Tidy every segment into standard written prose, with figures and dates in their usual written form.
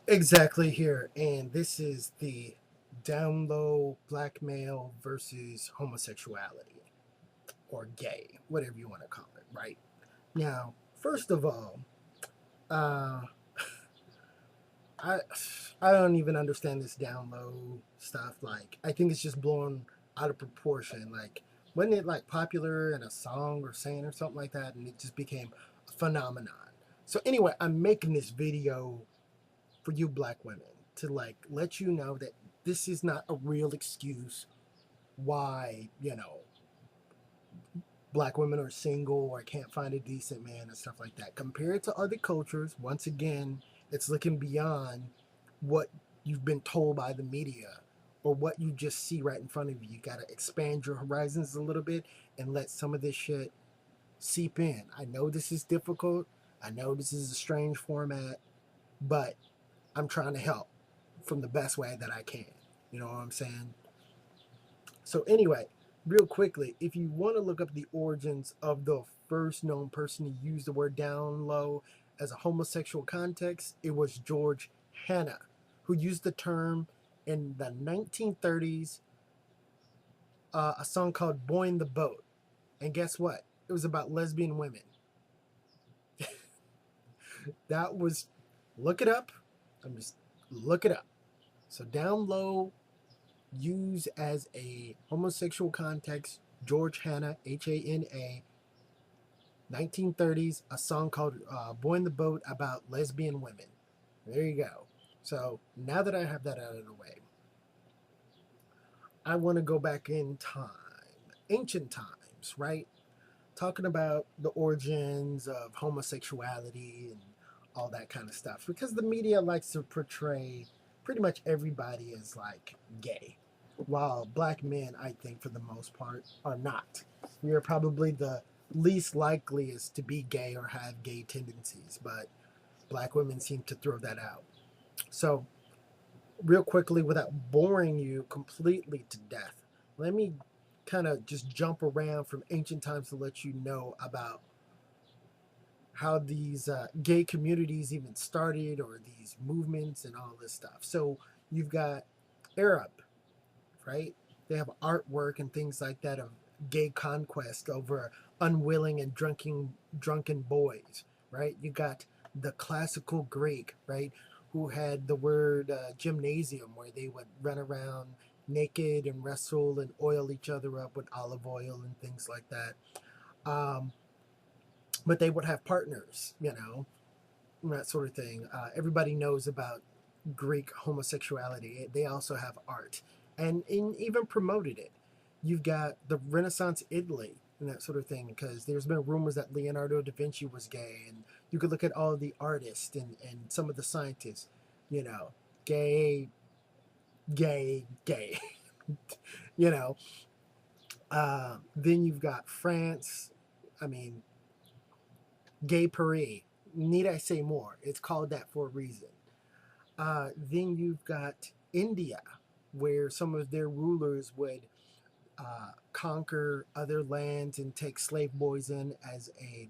Exactly here. And this is the down low black male versus homosexuality or gay, whatever you want to call it, right? Now, first of all, uh, I I don't even understand this down low stuff. Like, I think it's just blown out of proportion. Like, wasn't it like popular in a song or saying or something like that, and it just became a phenomenon. So anyway, I'm making this video for you black women to like let you know that this is not a real excuse why, black women are single or can't find a decent man and stuff like that. Compared to other cultures, once again, it's looking beyond what you've been told by the media or what you just see right in front of you. You got to expand your horizons a little bit and let some of this shit seep in. I know this is difficult. I know this is a strange format, but I'm trying to help from the best way that I can. You know what I'm saying? So, anyway, real quickly, if you want to look up the origins of the first known person to use the word down low as a homosexual context, it was George Hanna, who used the term in the 1930s, a song called Boy in the Boat. And guess what? It was about lesbian women. That was, look it up. I'm just, look it up. So, down low used as a homosexual context, George Hanna, Hana, 1930s, a song called Boy in the Boat about lesbian women. There you go. So now that I have that out of the way, I want to go back in time, ancient times, right? Talking about the origins of homosexuality and all that kind of stuff. Because the media likes to portray pretty much everybody as like gay, while black men, I think, for the most part, are not. We are probably the least likeliest to be gay or have gay tendencies, but black women seem to throw that out. So, real quickly, without boring you completely to death, let me kind of just jump around from ancient times to let you know about how these gay communities even started or these movements and all this stuff. So you've got Arab, right? They have artwork and things like that of gay conquest over unwilling and drunken boys, right? You got the classical Greek, right, who had the word gymnasium, where they would run around naked and wrestle and oil each other up with olive oil and things like that. Um, but they would have partners, that sort of thing. Everybody knows about Greek homosexuality. They also have art and even promoted it. You've got the Renaissance Italy and that sort of thing, because there's been rumors that Leonardo da Vinci was gay, and you could look at all the artists and some of the scientists, you know, gay, gay, gay, you know. Then you've got France. I mean, gay Paris. Need I say more? It's called that for a reason. Then you've got India, where some of their rulers would conquer other lands and take slave boys in as a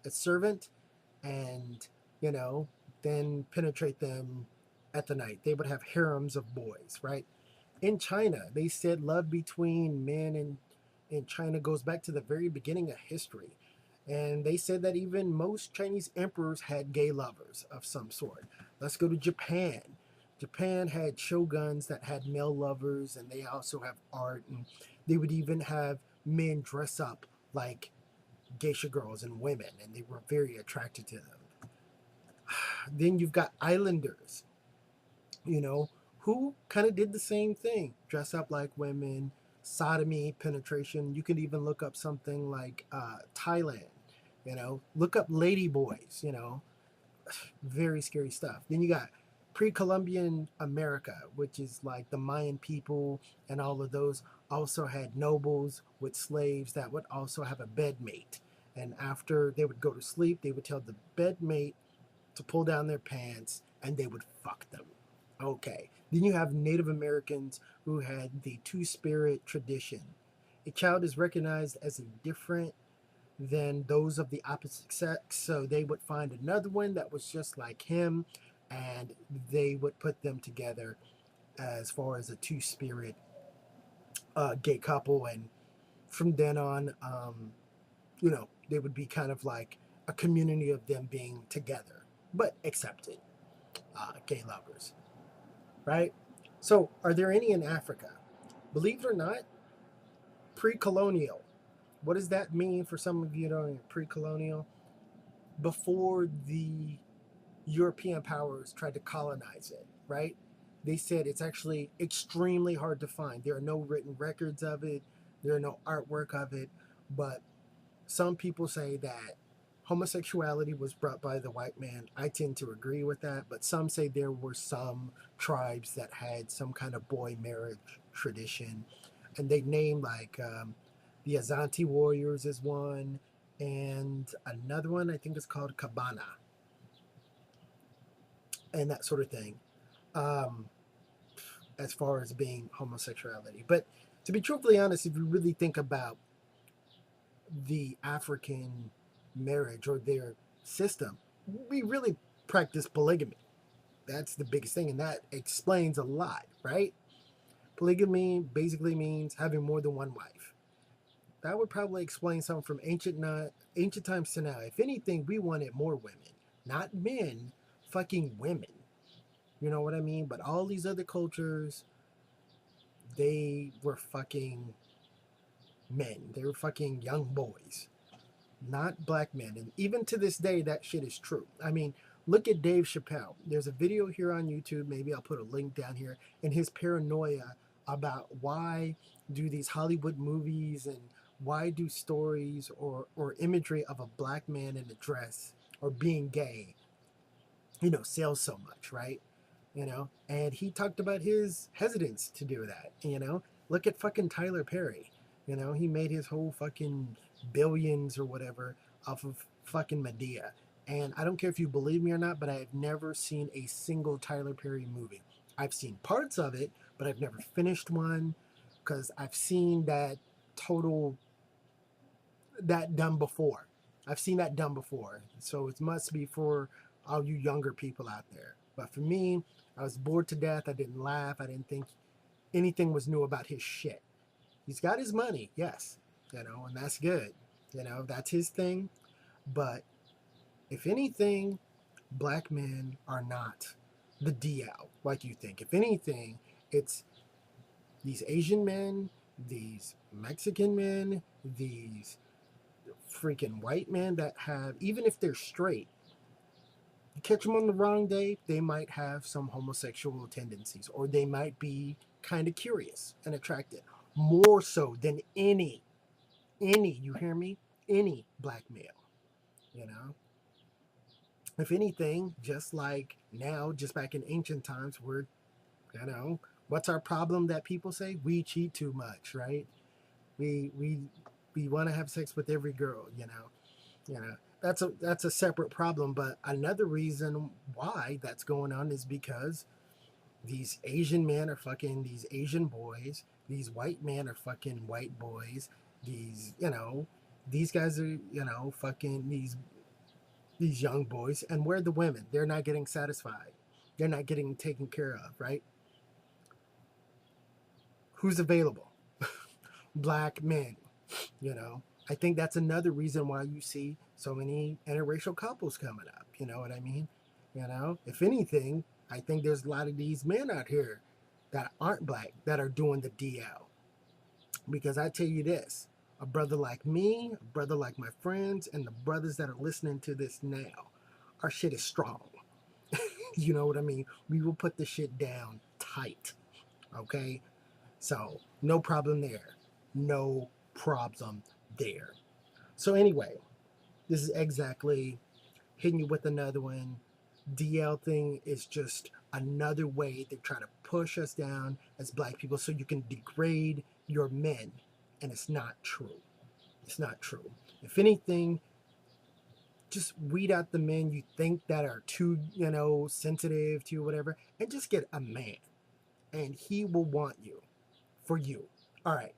servant, and you know then penetrate them at the night. They would have harems of boys, right? In China, they said love between men and in China goes back to the very beginning of history. And they said that even most Chinese emperors had gay lovers of some sort. Let's go to Japan. Japan had shoguns that had male lovers, and they also have art, and they would even have men dress up like geisha girls and women, and they were very attracted to them. Then you've got islanders, you know, who kind of did the same thing, dress up like women, sodomy, penetration. You can even look up something like Thailand, look up lady boys, very scary stuff. Then you got pre-Columbian America, which is like the Mayan people, and all of those also had nobles with slaves that would also have a bedmate. And after they would go to sleep, they would tell the bedmate to pull down their pants and they would fuck them. Okay. Then you have Native Americans who had the two spirit tradition. A child is recognized as a different than those of the opposite sex, so they would find another one that was just like him, and they would put them together as far as a two-spirit gay couple, and from then on, they would be kind of like a community of them being together, but accepted gay lovers, right? So, are there any in Africa? Believe it or not, pre-colonial. What does that mean for some of you who don't know? Pre-colonial, before the European powers tried to colonize it, right? They said it's actually extremely hard to find. There are no written records of it, there are no artwork of it, but some people say that homosexuality was brought by the white man. I tend to agree with that, but some say there were some tribes that had some kind of boy marriage tradition, and they name like the Azanti warriors is one, and another one I think is called Cabana, and that sort of thing. Um, as far as being homosexuality, but to be truthfully honest, if you really think about the African marriage or their system, we really practice polygamy. That's the biggest thing, and that explains a lot, right? Polygamy basically means having more than one wife. That would probably explain something from ancient times to now. If anything, we wanted more women, not men, fucking women. You know what I mean? But all these other cultures, they were fucking men. They were fucking young boys, not black men. And even to this day, that shit is true. I mean, look at Dave Chappelle. There's a video here on YouTube. Maybe I'll put a link down here. And his paranoia about why do these Hollywood movies and why do stories or imagery of a black man in a dress or being gay, sells so much, right? And he talked about his hesitance to do that. Look at fucking Tyler Perry. He made his whole fucking billions or whatever off of fucking Medea. And I don't care if you believe me or not, but I have never seen a single Tyler Perry movie. I've seen parts of it, but I've never finished one because I've seen that done before. I've seen that done before. So it must be for all you younger people out there. But for me, I was bored to death. I didn't laugh. I didn't think anything was new about his shit. He's got his money, yes, and that's good. That's his thing. But if anything, black men are not the DL like you think. If anything, it's these Asian men, these Mexican men, these freaking white men that have, even if they're straight, you catch them on the wrong day, they might have some homosexual tendencies, or they might be kind of curious and attracted, more so than you hear me? Any black male, you know? If anything, just like now, just back in ancient times, what's our problem that people say? We cheat too much, right? We want to have sex with every girl, that's a separate problem. But another reason why that's going on is because these Asian men are fucking these Asian boys, these white men are fucking white boys, these guys are, fucking these young boys, and where are the women? They're not getting satisfied. They're not getting taken care of, right? Who's available? Black men, I think that's another reason why you see so many interracial couples coming up. You know what I mean? If anything, I think there's a lot of these men out here that aren't black that are doing the DL. Because I tell you this, a brother like me, a brother like my friends, and the brothers that are listening to this now, our shit is strong. You know what I mean? We will put the shit down tight. Okay? So, no problem there. No problem there. So, anyway, this is exactly hitting you with another one. DL thing is just another way they try to push us down as black people so you can degrade your men. And it's not true. It's not true. If anything, just weed out the men you think that are too, sensitive to you, whatever, and just get a man. And he will want you for you. All right.